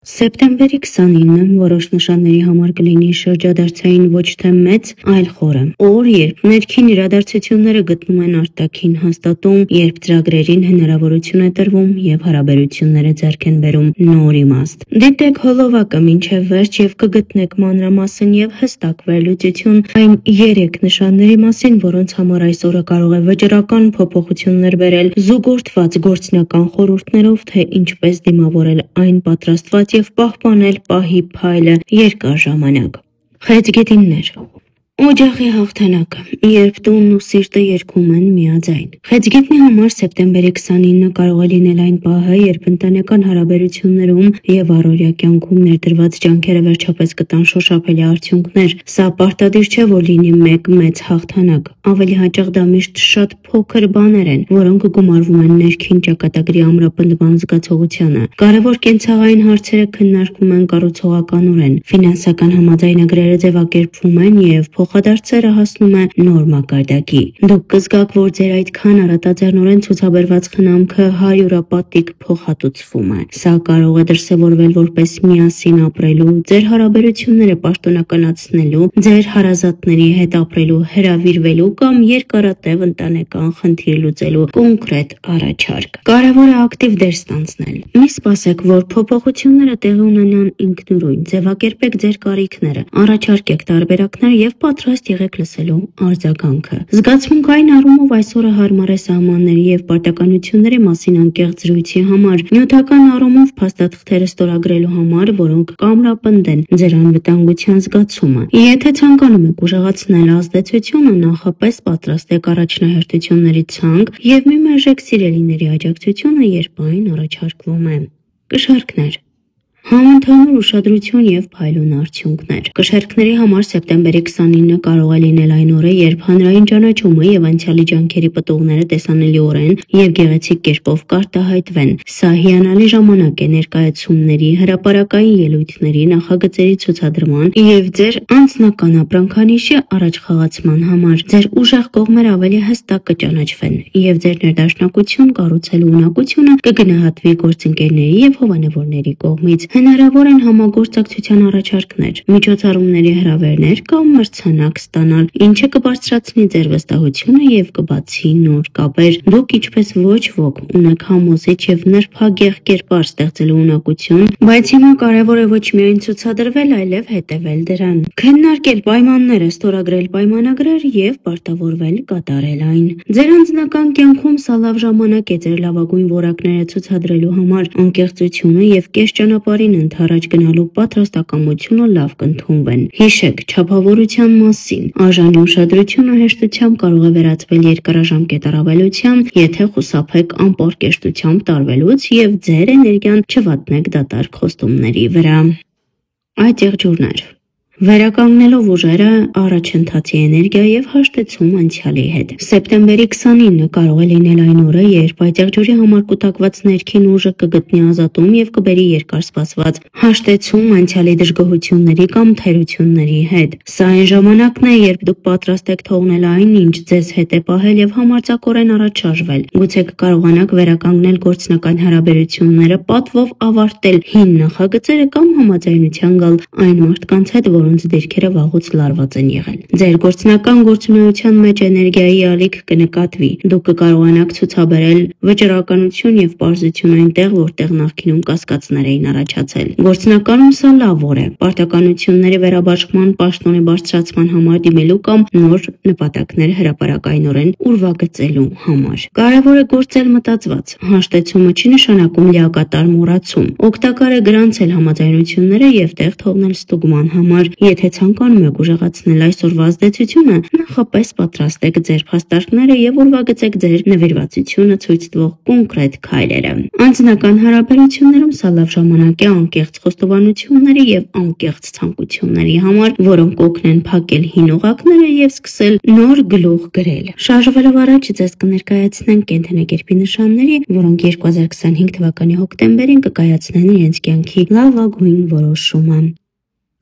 Սեպտեմբերի 29-ը որոշ նշանների համար կլինի շրջադարձային ոչ թե մեծ, այլ խորը օր, երբ ներքին իրադարձությունները գտնում են արտաքին հաստատում, երբ ծրագրերին հնարավորություն է տրվում և հարաբերությունները ձեռք են բերում նոր իմաստ։ Դիտեք հոլովակը մինչև վերջ և կգտնեք մանրամասն և հստակ վերլուծություն այն 3 նշանների մասին, որոնց համար այս օրը կարող է վճռական փոփոխություններ բերել, զուգորդված գործնական խորհուրդներով, թե ինչպես դիմավորել այն պատրաստված և պահպանել պահի փայլը երկար ժամանակ։ Խեցգետիններ։ Օջախի հաղթանակը, երբ տունն ու սիրտը երգում են միաձայն։ Խեցգետնի համար սեպտեմբերի 29-ը կարող է լինել այն պահը, երբ ընտանեկան հարաբերություններում և առօրյա կյանքում ներդրված ջանքերը վերջապես կտան շոշափելի արդյունքներ։ Սա պարտադիր չէ, որ լինի մեկ մեծ հաղթանակ։ Ավելի հաճախ դա միշտ շատ փոքր բաներ են, որոնք գումարվում են ներքին ճակատագրի ամրապնդման զգացողությանը։ Կարևոր կենցաղային հարցերը քննարկվում են կառուցողականորեն, ֆինանսական համաձայնագրերը ձևակերպվում են և փոխադարձերը հասնում է նոր մակարդակի։ Դուք կզգաք, որ ձեր այդքան առատաձեռնորեն ցուցաբերված խնամքը հարյուրապատիկ փոխհատուցվում է։ Սա կարող է դրսևորվել որպես միասին ապրելու, ձեր հարաբերությունները պաշտոնականացնելու, ձեր հարազատների հետ ապրելու, հրավիրվելու կամ երկարատև ընտանեկան խնդիր լուծելու կոնկրետ առաջարկ։ Կարևոր է ակտիվ դեր ստանձնել։ Մի սպասեք, որ փոփոխությունները տեղի ունենան ինքնուրույն, ձևակերպեք ձեր կարիքները, առաջարկեք տարբերակներ և պատրաստ եղեք լսելու արձագանքը։ Զգացմունքային առումով այսօրը հարմար է սահմանների և պարտականությունների մասին անկեղծ զրույցի համար, նյութական առումով փաստաթղթերը ստորագրելու համար, որոնք կամրապնդեն ձեր անվտանգության զգացումը։ Եթե ցանկանում եք ուժեղացնել ազդեցությունը, նախապես պատրաստեք առաջնահերթությունների ցանկ և մի մերժեք սիրելիների աջակցությունը, երբ այն առաջարկվում է։ Կշեռքներ։ Համընդհանուր ուշադրություն և փայլուն արդյունքներ։ Կշեռքների համար սեպտեմբերի 29-ը կարող է լինել այն օրը, երբ հանրային ճանաչումը և անցյալի ջանքերի պտուղները տեսանելիորեն և գեղեցիկ կերպով կարտահայտվեն։ Սա հիանալի ժամանակ է ներկայացումների, հրապարակային ելույթների, նախագծերի ցուցադրման և ձեր անձնական ապրանքանիշի առաջխաղացման համար։ Ձեր ուժեղ կողմերը ավելի հստակ կճանաչվեն, և ձեր ներդաշնակություն կառուցելու ունակությունը կգնահատվի գործընկերների և հովանևորների կողմից։ Հնարավոր են համագործակցության առաջարկներ, միջոցառումների հրավերներ կամ մրցանակ ստանալ, ինչը կբարձրացնի ձեր վստահությունը և կբացի նոր կապեր։ Դուք, ինչպես ոչ ոք, ունեք համոզիչ և նրբագեղ կերպար ստեղծելու ունակություն, բայց հիմա կարևոր է ոչ միայն ցուցադրվել, այլև հետևել դրան։ Քննարկել պայմանները, ստորագրել պայմանագրեր և պարտավորվել կատարել այն։ Ձեր անձնական կյանքում սա լավ ժամանակ է ձեր լավագույն որակները ցուցադրելու համար։ Անկեղծությունը և կես ճանապարհին ընդառաջ գնալու պատրաստակամությունը լավ կընդունվեն։ Հիշեք չափավորության մասին։ Արժանի ուշադրությունը հեշտությամբ կարող է վերածվել երկարաժամկետ առավելության, եթե խուսափեք անպարկեշտությամբ տարվելուց և ձեր էներգիան չվատնեք դատարկ խոստումների վրա։ Այդ եղջյուրներ։ Վերականգնելով ուժերը, առաջընթացի էներգիա և հաշտեցում անցյալի հետ։ Սեպտեմբերի 29-ը կարող է լինել այն օրը, երբ այդ եղջյուրի համար կուտակված ներքին ուժը կգտնի ազատում և կբերի երկար սպասված հաշտեցում անցյալի դժգոհությունների կամ թերությունների հետ։ Սա այն ժամանակն է, երբ դուք պատրաստ եք թողնել այն, ինչ ձեզ հետ է պահել և համարձակորեն առաջ շարժվել։ Գուցե կկարողանաք վերականգնել գործնական հարաբերությունները, պատվով ավարտել հին նախագծերը կամ համաձայնության գալ այն մարդկանց հետ, որոնց դիրքերը վաղուց լարված են եղել։ Ձեր գործնական գործունեության մեջ էներգիայի ալիք կնկատվի։ Դուք կկարողանաք ցուցաբերել վճռականություն և պարզություն այնտեղ, որտեղ նախկինում կասկածներ էին առաջացել։ Գործնականում սա լավ օր է պարտականությունների վերաբաշխման, պաշտոնի բարձրացման համար դիմելու կամ նոր նպատակներ հրապարակայնորեն ուրվագծելու համար։ Կարևոր է գործել մտածված։ Հաշտեցումը չի նշանակում լիակատար մոռացում։ Օգտակար է գրանցել համաձայնությունները և տեղ թողնել ստուգման համար։ Եթե ցանկանում եք ուժեղացնել այսօրվա ազդեցությունը, նախապես պատրաստեք ձեր փաստարկները և ուրվագծեք ձեր նվիրվածությունը ցույց տվող կոնկրետ քայլերը։ Անձնական հարաբերություններում սա լավ ժամանակ է անկեղծ խոստովանությունների և անկեղծ ցանկությունների համար, որոնք կօգնեն փակել հին օղակները և սկսել նոր գլուխ գրել։ Շարժվելով առաջ, ձեզ կներկայացնենք կենդանակերպի նշանների, որոնք 2025 թվականի հոկտեմբերին կկայացնեն իրենց կյանքի լավագույն որոշումը։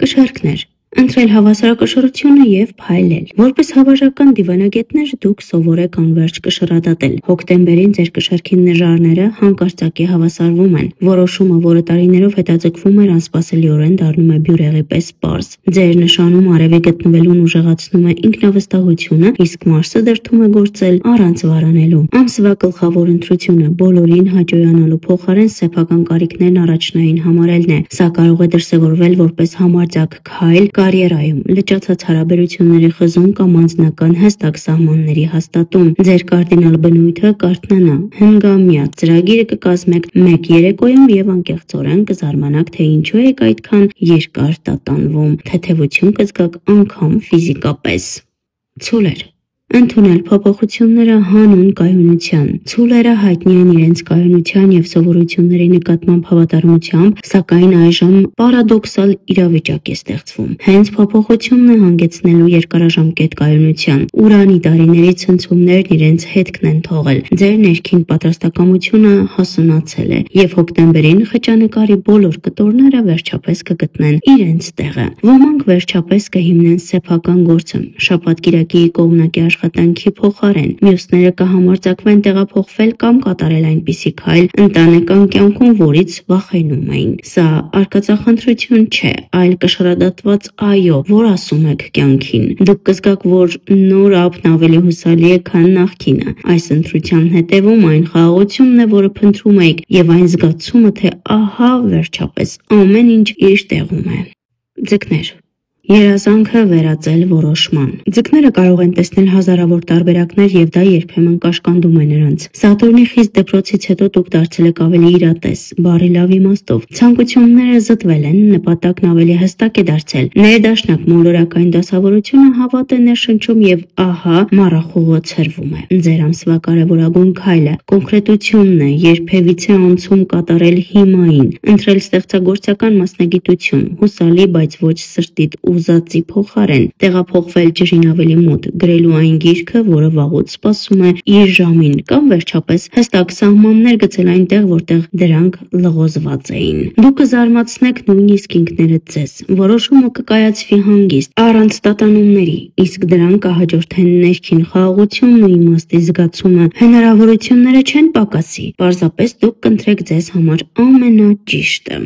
Կշեռքներ։ ընտրել հավասարակշռությունը եւ փայլել։ Որպես հավաքական դիվանագետներ դուք սովորեք անվերջ կշռադատել։ Հոկտեմբերին ձեր կշեռքի նժարները հանկարծակի հավասարվում են։ Որոշումը, որը տարիներով հետաձգվում էր, անսպասելիորեն դառնում է բյուրեղի պես պարզ։ Ձեր նշանում արևի գտնվելուն ուժեղացնում է ինքնավստահությունը, իսկ Մարսը դրդում է գործել առանց վարանելու։ Ամսվա գլխավոր ընտրությունը բոլորին հաճոյանալու փոխարեն սեփական կարիքներն առաջնային համարելն է։ Սա կարող է դրսևորվել որպես համարձակ քայլ կարիերայում, լճացած հարաբերությունների խզում կամ անձնական հստակ սահմանների հաստատում։ Ձեր կարդինալ բնույթը կարթնանա։ Հնգամյա ծրագիրը կկազմեք մեկ երեկոյում եւ անկեղծորեն կզարմանաք, թե ինչու եք այդքան երկար տատանվում։ Թեթևություն կզգաք անգամ ֆիզիկապես։ Ցուլեր ընդունել փոփոխությունները հանուն կայունության։ Ցուլերը հայտնի են իրենց կայունության եւ սովորությունների նկատմամբ հավատարմությամբ, սակայն այժմ պարադոքսալ իրավիճակ է ստեղծվում։ Հենց փոփոխությունն է հանգեցնելու երկարաժամկետ կայունության։ Ուրանի տարիների ցնցումներն իրենց հետքն են թողել։ Ձեր ներքին պատրաստակամությունը հասունացել է եւ հոկտեմբերին խճանկարի բոլոր կտորները վերջապես կգտնեն իրենց տեղը։ Ոմանք վերջապես կհիմնեն սեփական գործը, շաբաթ-կիրակի կողմնակի աշխատանքի փոխարեն։ Մյուսները կհամարձակվեն տեղափոխվել կամ կատարել այնպիսի քայլ ընտանեկան կյանքում, որից վախենում էին։ Սա արկածախնդրություն չէ, այլ կշռադատված այո, որ ասում եք կյանքին։ Դուք կզգաք, որ նոր ապն ավելի հուսալի է, քան նախկինը։ Այս ընտրության հետևում այն խաղաղությունն է, որը փնտրում եք, եւ այն զգացումը, թե ահա վերջապես ամեն ինչ իր տեղում է։ Ձկներ երազանքը վերածել որոշման։ Ձկները կարող են տեսնել հազարավոր տարբերակներ եւ դա երբեմն կաշկանդում է նրանց։ Սատուրնի խիստ դեպրոցից հետո դուք դարձել եք ավելի իրատես, բարի լավ իմաստով։ Ցանկությունները զտվել են, նպատակն ավելի հստակ է դարձել։ Ներդաշնակ մոլորակային դասավորությունը հավատ է ներշնչում եւ ահա մառախուղը ցրվում է։ Ձեր ամսվա կարևորագույն քայլը կոնկրետությունն է, երբևիցե անցում կատարել հիմային, ընտրել ստեղծագործական մասնագիտություն, հուսալի, բայց ոչ սրտիդ ուզածի փոխարեն, տեղափոխվել ջրին ավելի մոտ, գրելու այն գիրքը, որը վաղուց սպասում է իր ժամին, կամ վերջապես հստակ սահմաններ գծել այնտեղ, որտեղ դրանք լղոզված էին։ Դուք կզարմացնեք նույնիսկ ինքներդ ձեզ։ Որոշումը կկայացվի հանգիստ, առանց տատանումների, իսկ դրան կհաջորդեն ներքին խաղաղությունն ու իմաստի զգացումը։ Հնարավորությունները չեն պակասի, պարզապես դուք կընտրեք ձեզ համար ամենաճիշտը։